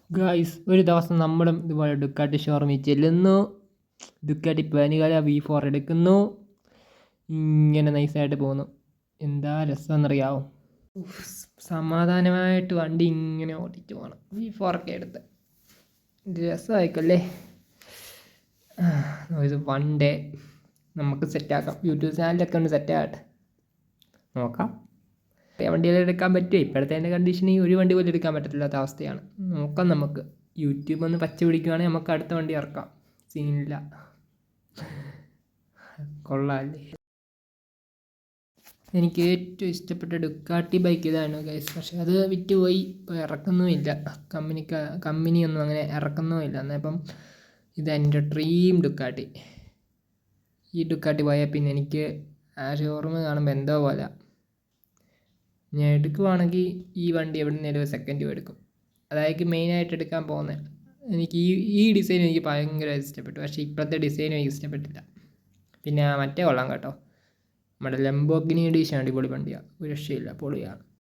Guys, ഒരു ദിവസം നമ്മളും ഇതുപോലെ ഡുക്കാട്ടി ഷോറൂമിൽ ചെല്ലുന്നു. ഡുക്കാട്ടി പാനികാല V4 എടുക്കുന്നു. ഇങ്ങനെ നൈസായിട്ട് പോകുന്നു. എന്താ രസമെന്നറിയാവോ? സമാധാനമായിട്ട് വണ്ടി ഇങ്ങനെ ഓടിച്ചു പോകണം. V4 ഒക്കെ എടുത്ത് രസമായിക്കല്ലേ. ഇത് വൺ ഡേ നമുക്ക് സെറ്റാക്കാം. യൂട്യൂബ് ചാനലൊക്കെ ഒന്ന് സെറ്റാകട്ടെ, നോക്കാം. വണ്ടികൾ എടുക്കാൻ പറ്റുമോ? ഇപ്പോഴത്തെ എൻ്റെ കണ്ടീഷനിൽ ഒരു വണ്ടി പോലും എടുക്കാൻ പറ്റത്തില്ലാത്ത അവസ്ഥയാണ്. നോക്കാം, നമുക്ക് യൂട്യൂബ് ഒന്ന് പച്ച പിടിക്കുവാണെങ്കിൽ നമുക്ക് അടുത്ത വണ്ടി ഇറക്കാം. സീനില്ല. കൊള്ളാമല്ലേ? എനിക്ക് ഏറ്റവും ഇഷ്ടപ്പെട്ട ഡുക്കാട്ടി ബൈക്ക് ഇതാണ് ഗൈസ്. പക്ഷേ അത് വിറ്റുപോയി, ഇപ്പോൾ ഇറക്കുന്നുമില്ല. കമ്പനിയൊന്നും അങ്ങനെ ഇറക്കുന്നുമില്ല. എന്നപ്പം ഇതെൻ്റെ ഡ്രീം ഡുക്കാട്ടി. ഈ ഡുക്കാട്ടി പോയാൽ പിന്നെ എനിക്ക് ആ ഷോറൂം കാണുമ്പോൾ എന്തോ പോലെ. ഞാൻ എടുക്കുവാണെങ്കിൽ ഈ വണ്ടി എവിടെ നിന്നേലും സെക്കൻഡ് എടുക്കും. അതായത് മെയിനായിട്ട് എടുക്കാൻ പോകുന്നത്. എനിക്ക് ഈ ഡിസൈൻ എനിക്ക് ഭയങ്കരമായിട്ട് ഇഷ്ടപ്പെട്ടു. പക്ഷേ ഇപ്പോഴത്തെ ഡിസൈനും എനിക്ക് ഇഷ്ടപ്പെട്ടില്ല. പിന്നെ മറ്റേ കൊള്ളാം കേട്ടോ, നമ്മുടെ ലംബോർഗിനി എഡിഷൻ അടിപൊളി വണ്ടിയാണ്, ഒരു രക്ഷയില്ല, പൊളിയാണ്.